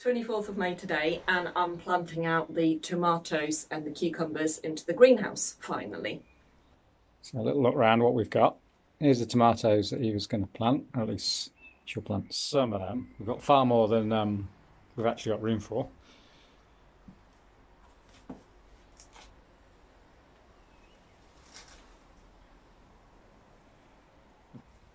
24th of May today, and I'm planting out the tomatoes and the cucumbers into the greenhouse finally. So a little look around what we've got. Here's the tomatoes that he was going to plant, or at least she'll plant some of them. We've got far more than we've actually got room for.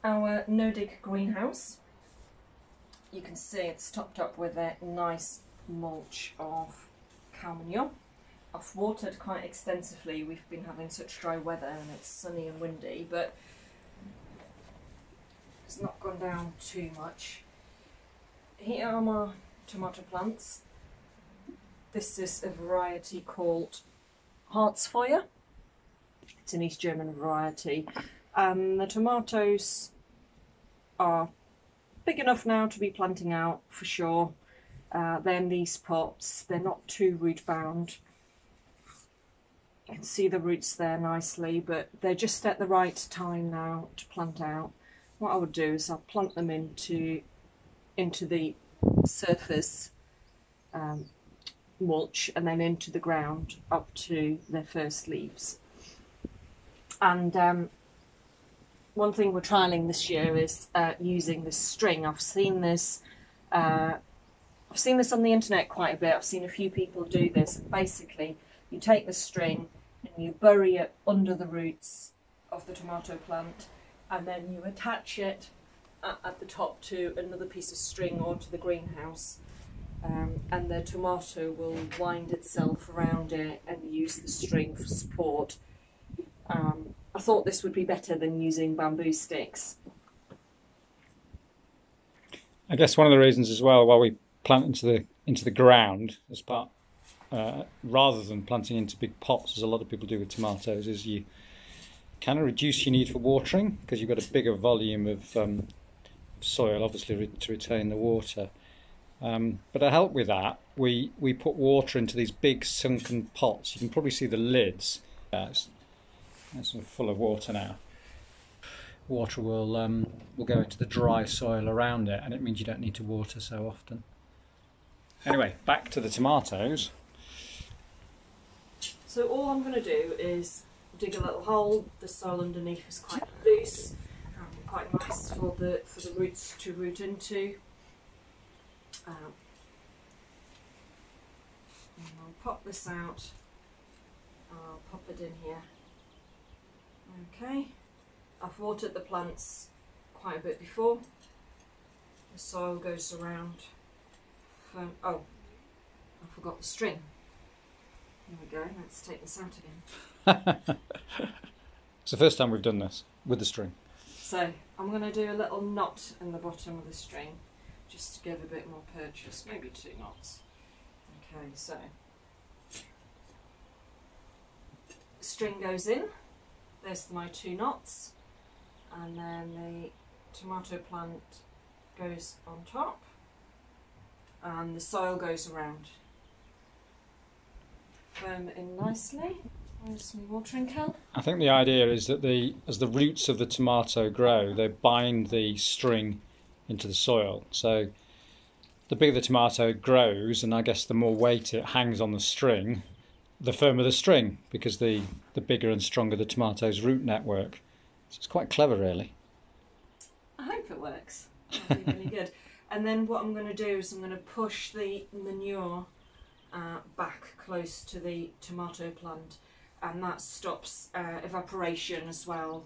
Our no-dig greenhouse, you can see it's topped up with a nice mulch of cow manure. I've watered quite extensively. We've been having such dry weather and it's sunny and windy, but it's not gone down too much. Here are my tomato plants. This is a variety called Harzfeuer. It's an East German variety. The tomatoes are big enough now to be planting out for sure. They're in these pots. They're not too root bound. You can see the roots there nicely, but they're just at the right time now to plant out. What I would do is I'll plant them into the surface mulch and then into the ground up to their first leaves. And one thing we're trialling this year is using this string. I've seen this on the internet quite a bit. I've seen a few people do this. Basically, you take the string and you bury it under the roots of the tomato plant, and then you attach it at the top to another piece of string or to the greenhouse, and the tomato will wind itself around it and use the string for support. I thought this would be better than using bamboo sticks. I guess one of the reasons as well why we plant into the ground as part rather than planting into big pots, as a lot of people do with tomatoes, is you kind of reduce your need for watering because you've got a bigger volume of soil, obviously, to retain the water. But to help with that, we put water into these big sunken pots. You can probably see the lids. It's full of water now. Water will go into the dry soil around it, and it means you don't need to water so often. Anyway, back to the tomatoes. So all I'm going to do is dig a little hole. The soil underneath is quite loose, quite nice for the roots to root into. And I'll pop this out. I'll pop it in here. Okay, I've watered the plants quite a bit before. The soil goes around. Oh, I forgot the string. There we go, let's take this out again. It's the first time we've done this with the string. So I'm going to do a little knot in the bottom of the string just to give a bit more purchase, maybe 2 knots. Okay, so the string goes in. There's my 2 knots, and then the tomato plant goes on top, and the soil goes around. Firm it in nicely. Where's my watering can? I think the idea is that as the roots of the tomato grow, they bind the string into the soil. So the bigger the tomato grows, and I guess the more weight it hangs on the string, the firmer the string, because the bigger and stronger the tomato's root network. So it's quite clever, really. I hope it works. That'll be really good. And then what I'm going to do is I'm going to push the manure back close to the tomato plant, and that stops evaporation as well,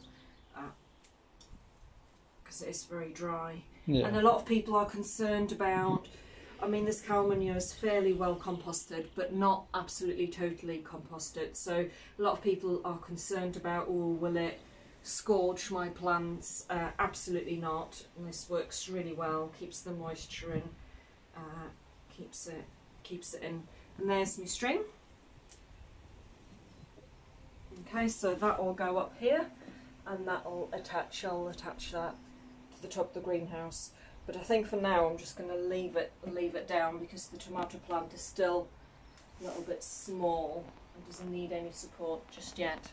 because it is very dry. Yeah. And a lot of people are concerned about, I mean, this cow manure is fairly well composted, but not absolutely totally composted. So a lot of people are concerned about, oh, will it scorch my plants? Absolutely not. And this works really well, keeps the moisture in, keeps it in. And there's my string. Okay, so that will go up here, and I'll attach that to the top of the greenhouse. But I think for now I'm just going to leave it down, because the tomato plant is still a little bit small and doesn't need any support just yet.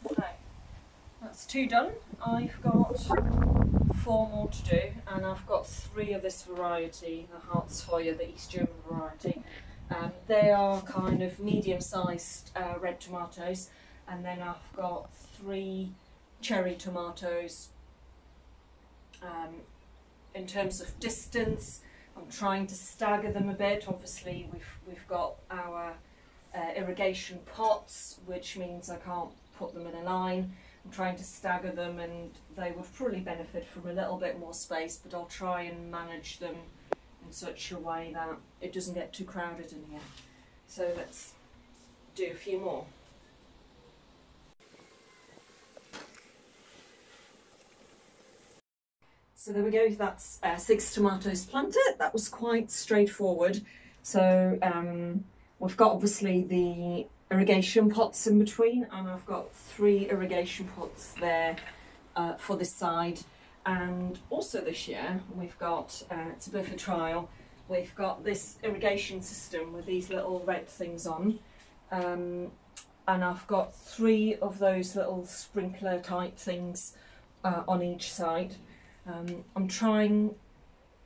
Okay, that's 2 done. I've got 4 more to do, and I've got 3 of this variety, the Harzfeuer, the East German variety. They are kind of medium-sized red tomatoes, and then I've got 3 cherry tomatoes. In terms of distance, I'm trying to stagger them a bit. Obviously, we've got our irrigation pots, which means I can't put them in a line. I'm trying to stagger them, and they would probably benefit from a little bit more space, but I'll try and manage them in such a way that it doesn't get too crowded in here. So let's do a few more. So there we go, that's 6 tomatoes planted. That was quite straightforward. So we've got obviously the irrigation pots in between, and I've got 3 irrigation pots there for this side. And also this year we've got, it's a bit of a trial, we've got this irrigation system with these little red things on. And I've got 3 of those little sprinkler type things on each side. I'm trying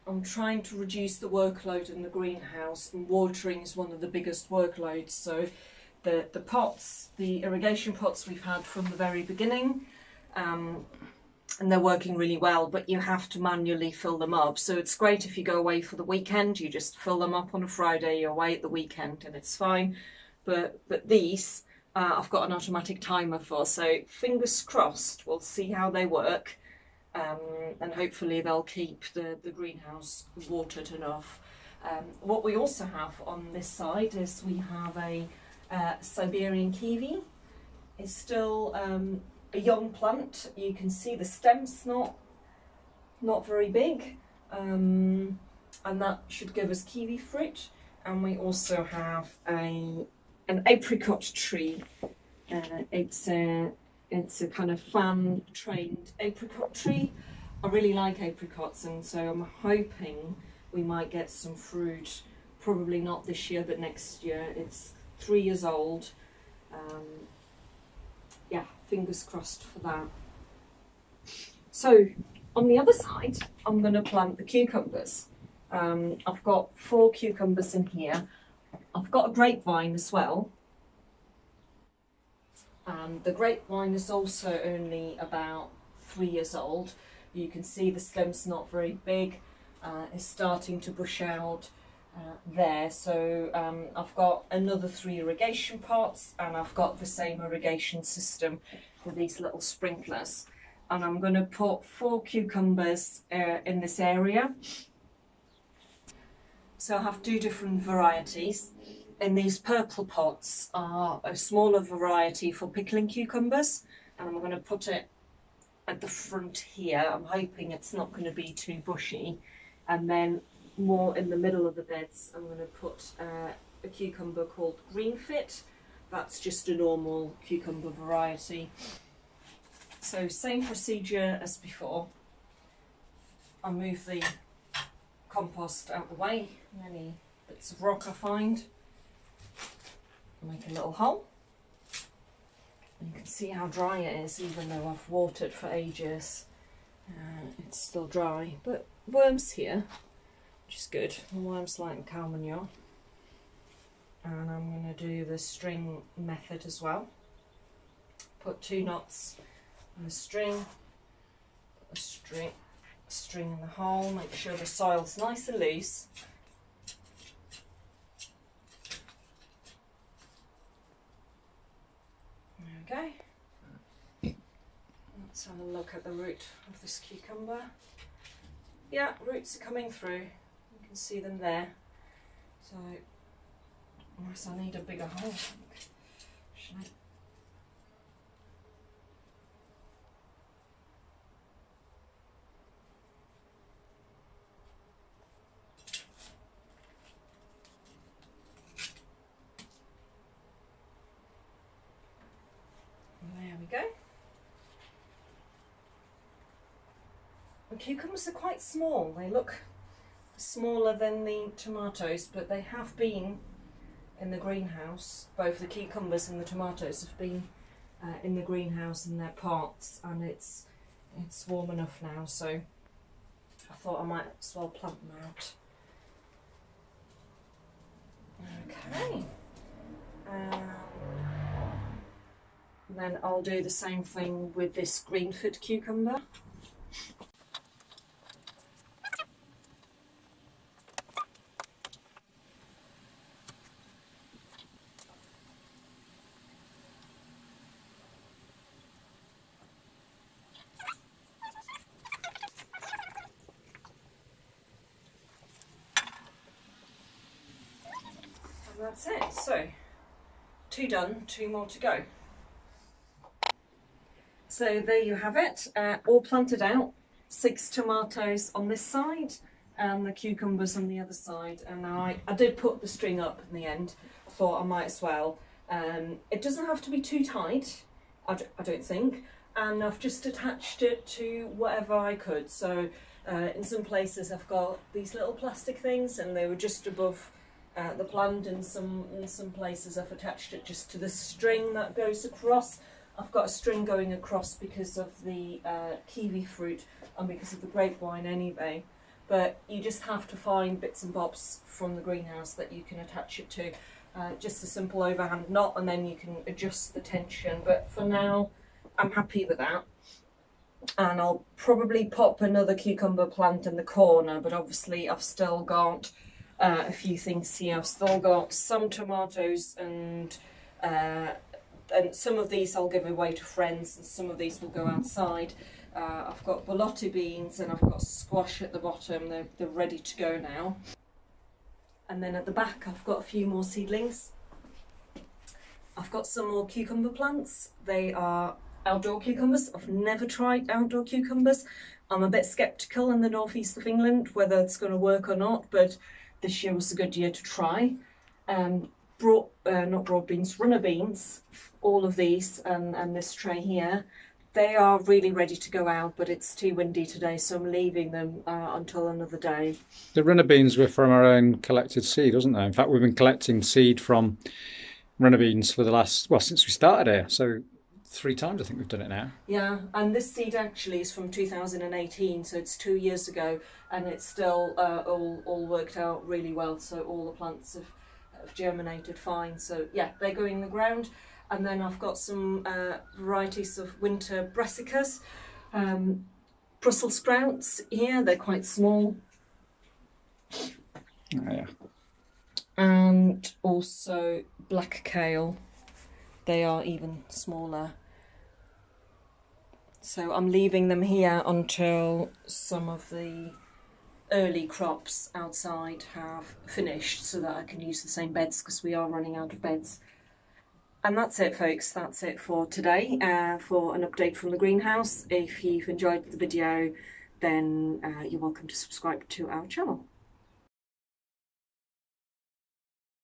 to reduce the workload in the greenhouse, and watering is one of the biggest workloads. So the pots, the irrigation pots we've had from the very beginning, and they're working really well, but you have to manually fill them up. So it's great if you go away for the weekend, you just fill them up on a Friday, you're away at the weekend and it's fine. But these, I've got an automatic timer for, so fingers crossed, we'll see how they work. And hopefully they'll keep the greenhouse watered enough. What we also have on this side is we have a Siberian kiwi. It's still a young plant. You can see the stem's not very big, and that should give us kiwi fruit. And we also have an apricot tree. It's a kind of fan-trained apricot tree. I really like apricots, and so I'm hoping we might get some fruit, probably not this year, but next year. It's 3 years old. Yeah, fingers crossed for that. So on the other side, I'm going to plant the cucumbers. I've got 4 cucumbers in here. I've got a grapevine as well. The grapevine is also only about 3 years old. You can see the stem's not very big. It's starting to bush out there. So I've got another 3 irrigation pots, and I've got the same irrigation system with these little sprinklers. And I'm going to put 4 cucumbers in this area. So I have 2 different varieties. In these purple pots are a smaller variety for pickling cucumbers, and I'm going to put it at the front here. I'm hoping it's not going to be too bushy. And then more in the middle of the beds, I'm going to put a cucumber called Greenfit. That's just a normal cucumber variety. So same procedure as before. I'll move the compost out the way, any bits of rock I find. Make a little hole. You can see how dry it is, even though I've watered for ages. It's still dry, but worms here, which is good. The worms like cow manure. And I'm going to do the string method as well. Put 2 knots in the string, put a string in the hole, make sure the soil's nice and loose. Okay, let's have a look at the root of this cucumber. Yeah, roots are coming through, you can see them there. So, unless I need a bigger hole, should I? Go. The cucumbers are quite small. They look smaller than the tomatoes, but they have been in the greenhouse. Both the cucumbers and the tomatoes have been in the greenhouse in their pots, and it's warm enough now, so thought I might as well plant them out. Okay. Then I'll do the same thing with this Greenfit cucumber. And that's it. So, 2 done, 2 more to go. So there you have it, all planted out. 6 tomatoes on this side and the cucumbers on the other side. And I did put the string up in the end. I thought I might as well. It doesn't have to be too tight, I don't think. And I've just attached it to whatever I could. So in some places I've got these little plastic things and they were just above the plant. In some places I've attached it just to the string that goes across. I've got a string going across because of the kiwi fruit and because of the grapevine anyway. But you just have to find bits and bobs from the greenhouse that you can attach it to. Just a simple overhand knot, and then you can adjust the tension. But for now, I'm happy with that. And I'll probably pop another cucumber plant in the corner, but obviously I've still got a few things here. I've still got some tomatoes and some of these I'll give away to friends and some of these will go outside. I've got borlotti beans and I've got squash at the bottom. They're ready to go now. And then at the back I've got a few more seedlings. I've got some more cucumber plants. They are outdoor cucumbers. I've never tried outdoor cucumbers. I'm a bit sceptical in the northeast of England whether it's going to work or not, but this year was a good year to try. Not broad beans, runner beans, all of these and this tray here, they are really ready to go out, but it's too windy today, so I'm leaving them until another day. The runner beans were from our own collected seed, wasn't they? In fact, we've been collecting seed from runner beans for the last, well, since we started here, so 3 times I think we've done it now. Yeah, and this seed actually is from 2018, so it's 2 years ago, and it's still all worked out really well, so all the plants have germinated fine. So yeah, they go in the ground. And then I've got some varieties of winter brassicas, Brussels sprouts here, they're quite small. Oh, yeah. And also black kale, they are even smaller. So I'm leaving them here until some of the early crops outside have finished so that I can use the same beds because we are running out of beds. And that's it, folks. That's it for today, for an update from the greenhouse. If you've enjoyed the video, then you're welcome to subscribe to our channel.